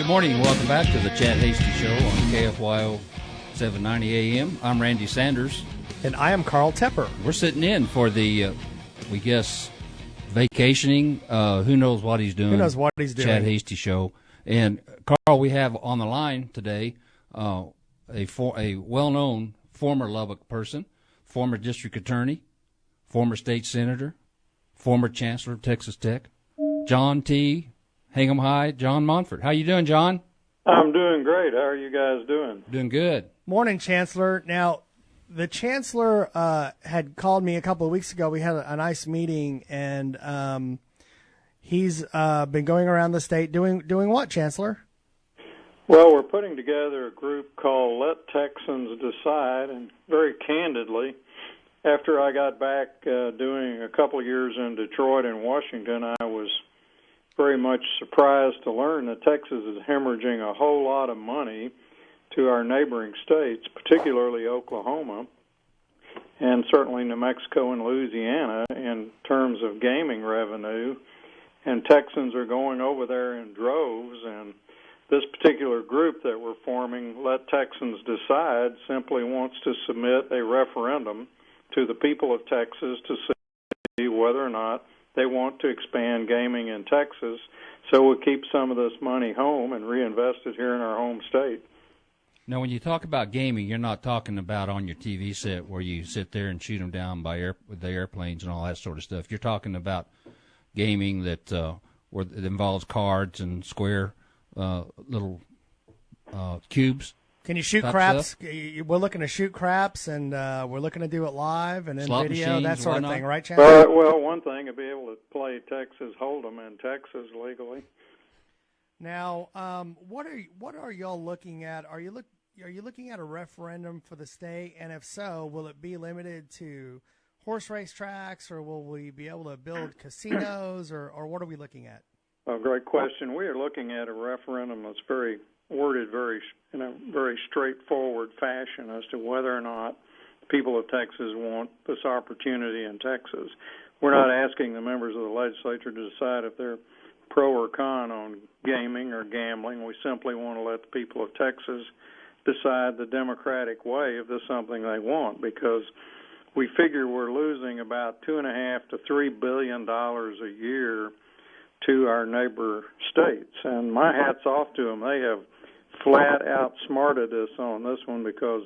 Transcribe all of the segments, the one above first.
morning and welcome back to the Chad Hasty Show on KFYO 790 AM. I'm Randy Sanders. And I am Carl Tepper. We're sitting in for the, we guess, vacationing. Who knows what he's doing? Who knows what he's doing? Chad Hasty Show. And, Carl, we have on the line today a well-known former Lubbock person, former district attorney, former state senator, former chancellor of Texas Tech, John T. Hingham High, John Montford. How you doing, John? I'm doing great. How are you guys doing? Doing good. Morning, Chancellor. Now, the Chancellor had called me a couple of weeks ago. We had a nice meeting, and he's been going around the state doing what, Chancellor? Well, we're putting together a group called Let Texans Decide, and very candidly, after I got back doing a couple of years in Detroit and Washington, I was very much surprised to learn that Texas is hemorrhaging a whole lot of money to our neighboring states, particularly Oklahoma, and certainly New Mexico and Louisiana in terms of gaming revenue. And Texans are going over there in droves, and this particular group that we're forming, Let Texans Decide, simply wants to submit a referendum to the people of Texas to see whether or not they want to expand gaming in Texas, so we'll keep some of this money home and reinvest it here in our home state. Now, when you talk about gaming, you're not talking about on your TV set where you sit there and shoot them down with the airplanes and all that sort of stuff. You're talking about gaming that where it involves cards and square little cubes. Can you shoot craps? We're looking to shoot craps, and we're looking to do it live and in Slot video, machines, that sort of thing, right, Chancellor? Well, one thing to be able to play Texas Hold'em in Texas legally. Now, what are y'all looking at? Are you looking at a referendum for the state? And if so, will it be limited to horse race tracks, or will we be able to build casinos, or what are we looking at? Oh, great question. We are looking at a referendum that's worded in a very straightforward fashion as to whether or not the people of Texas want this opportunity in Texas. We're not asking the members of the legislature to decide if they're pro or con on gaming or gambling. We simply want to let the people of Texas decide the democratic way if this is something they want, because we figure we're losing about $2.5 to $3 billion a year to our neighbor states. And my hat's off to them. They have flat outsmarted us on this one, because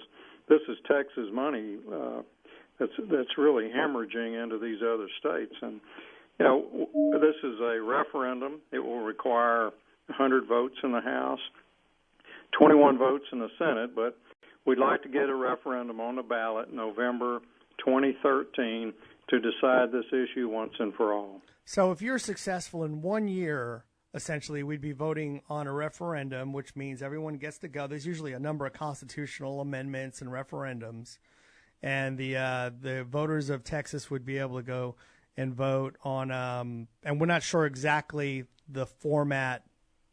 this is Texas money that's really hemorrhaging into these other states. And, you know, this is a referendum. It will require 100 votes in the House, 21 votes in the Senate, but we'd like to get a referendum on the ballot in November 2013 to decide this issue once and for all. So if you're successful in 1 year, essentially, we'd be voting on a referendum, which means everyone gets to go. There's usually a number of constitutional amendments and referendums, and the voters of Texas would be able to go and vote on, and we're not sure exactly the format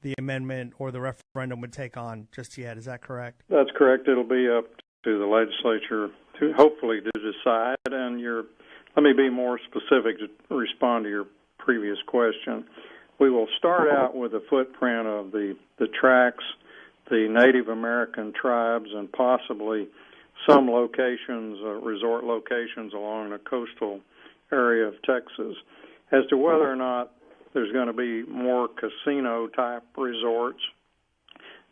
the amendment or the referendum would take on just yet. Is that correct? That's correct. It'll be up to the legislature to hopefully to decide. And let me be more specific to respond to your previous question. We will start out with a footprint of the tracks, the Native American tribes, and possibly some locations, resort locations along the coastal area of Texas. As to whether or not there's going to be more casino-type resorts,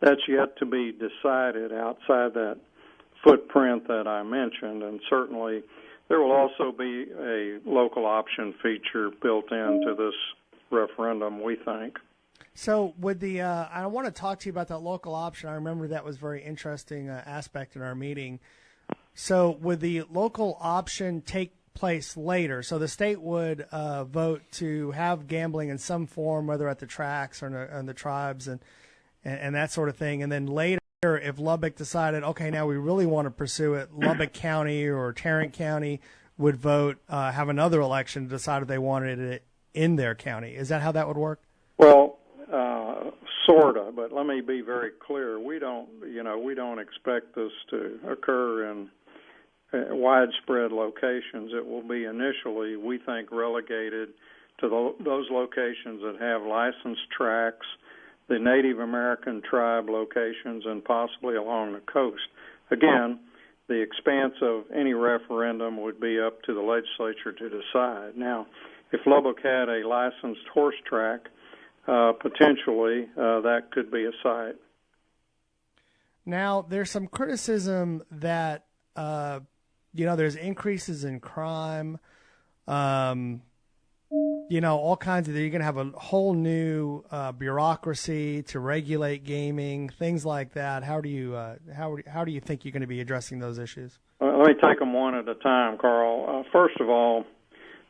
that's yet to be decided outside that footprint that I mentioned, and certainly there will also be a local option feature built into this referendum, we think. So with I want to talk to you about that local option. I remember that was a very interesting aspect in our meeting. So would the local option take place later? So the state would vote to have gambling in some form, whether at the tracks or on the tribes and that sort of thing. And then later, if Lubbock decided, okay, now we really want to pursue it, Lubbock County or Tarrant County would vote, have another election to decide if they wanted it in their county. Is that how that would work? Well, sort of, but let me be very clear. We don't expect this to occur in widespread locations. It will be initially, we think, relegated to those locations that have licensed tracks the Native American tribe locations and possibly along the coast. Again, the expanse of any referendum would be up to the legislature to decide. Now, if Lubbock had a licensed horse track, potentially that could be a site. Now, there's some criticism that, there's increases in crime, all kinds of, you're going to have a whole new bureaucracy to regulate gaming, things like that. How do you think you're going to be addressing those issues? Let me take them one at a time, Carl. First of all,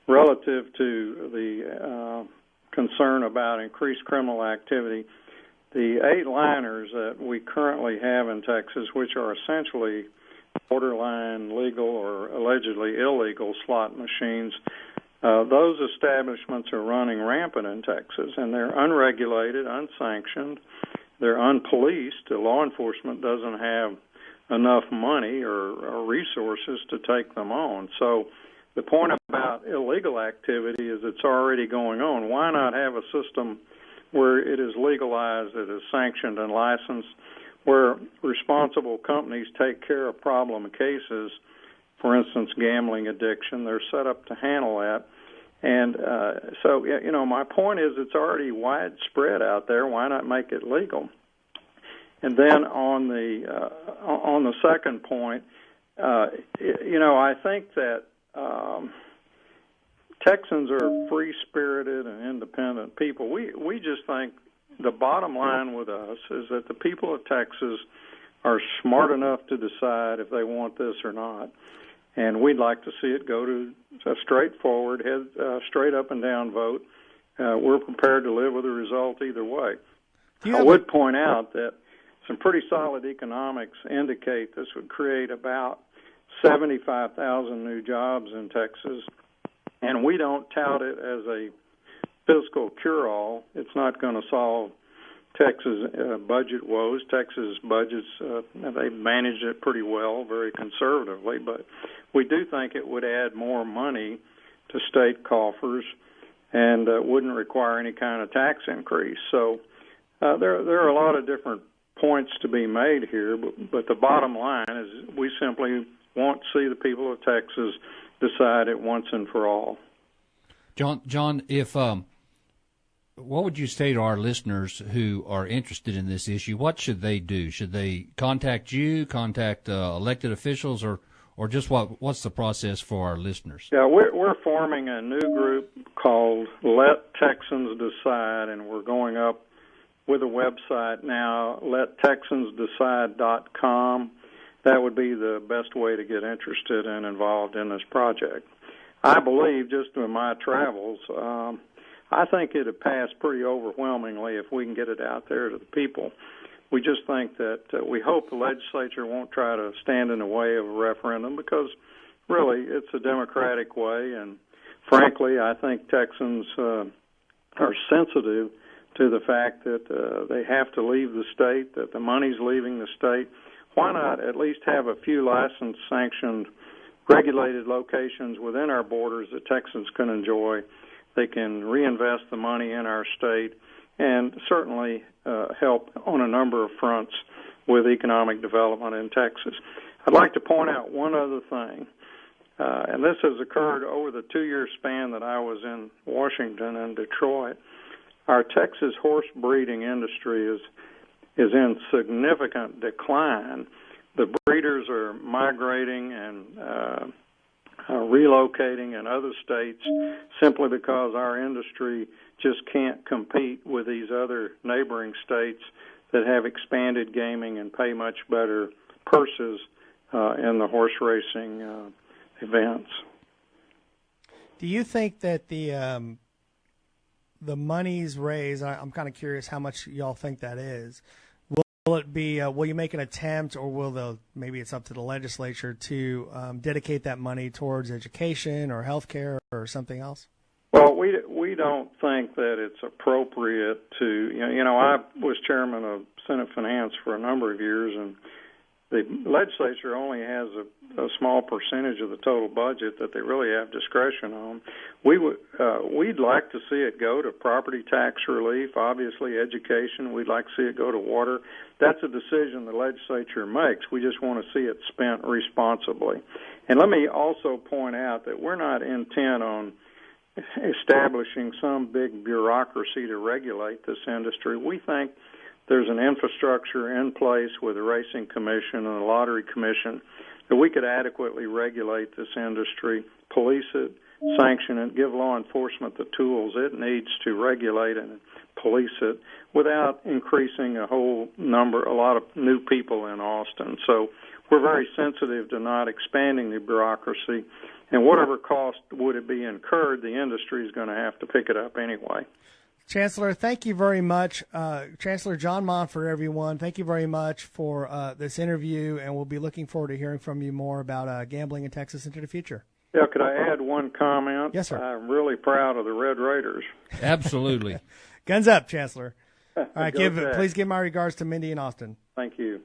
relative to the concern about increased criminal activity, the 8-liners that we currently have in Texas, which are essentially borderline legal or allegedly illegal slot machines, those establishments are running rampant in Texas, and they're unregulated, unsanctioned, they're unpoliced. The law enforcement doesn't have enough money or resources to take them on. So the point about illegal activity is it's already going on. Why not have a system where it is legalized, it is sanctioned and licensed, where responsible companies take care of problem cases? For instance, gambling addiction, they're set up to handle that. And so, my point is it's already widespread out there. Why not make it legal? And then on the second point, I think that Texans are free-spirited and independent people. We just think the bottom line with us is that the people of Texas are smart enough to decide if they want this or not. And we'd like to see it go to a straightforward, straight up and down vote. We're prepared to live with the result either way. I would point out that some pretty solid economics indicate this would create about 75,000 new jobs in Texas, and we don't tout it as a fiscal cure-all. It's not going to solve Texas budget woes. Texas budgets, they've managed it pretty well, very conservatively, but we do think it would add more money to state coffers and wouldn't require any kind of tax increase. So there are a lot of different points to be made here, but the bottom line is we simply want to see the people of Texas decide it once and for all. John, if what would you say to our listeners who are interested in this issue? What should they do? Should they contact you, contact elected officials, or just what's the process for our listeners? Yeah, we're forming a new group called Let Texans Decide, and we're going up with a website now, lettexansdecide.com. That would be the best way to get interested and involved in this project. I believe, just in my travels, I think it would pass pretty overwhelmingly if we can get it out there to the people. We just think that we hope the legislature won't try to stand in the way of a referendum because, really, it's a democratic way. And, frankly, I think Texans are sensitive to the fact that they have to leave the state, that the money's leaving the state. Why not at least have a few licensed, sanctioned, regulated locations within our borders that Texans can enjoy? They can reinvest the money in our state and certainly help on a number of fronts with economic development in Texas. I'd like to point out one other thing, and this has occurred over the 2-year span that I was in Washington and Detroit. Our Texas horse breeding industry is in significant decline. The breeders are migrating and relocating in other states simply because our industry just can't compete with these other neighboring states that have expanded gaming and pay much better purses in the horse racing events. Do you think that the monies raised, I'm kind of curious how much y'all think that is, will it be, will you make an attempt, or will maybe it's up to the legislature to dedicate that money towards education or health care or something else? Well, we don't think that it's appropriate to, I was chairman of Senate Finance for a number of years, and the legislature only has a small percentage of the total budget that they really have discretion on. We'd like to see it go to property tax relief, obviously education. We'd like to see it go to water. That's a decision the legislature makes. We just want to see it spent responsibly. And let me also point out that we're not intent on establishing some big bureaucracy to regulate this industry. We think there's an infrastructure in place with the Racing Commission and the Lottery Commission that we could adequately regulate this industry, police it, sanction it, give law enforcement the tools it needs to regulate and police it without increasing a lot of new people in Austin. So we're very sensitive to not expanding the bureaucracy, and whatever cost would it be incurred, the industry is going to have to pick it up anyway. Chancellor, thank you very much. Chancellor John Montford, everyone, thank you very much for this interview, and we'll be looking forward to hearing from you more about gambling in Texas into the future. Yeah, could I add one comment? Yes, sir. I'm really proud of the Red Raiders. Absolutely. Guns up, Chancellor. All right, Go Jack. please give my regards to Mindy and Austin. Thank you.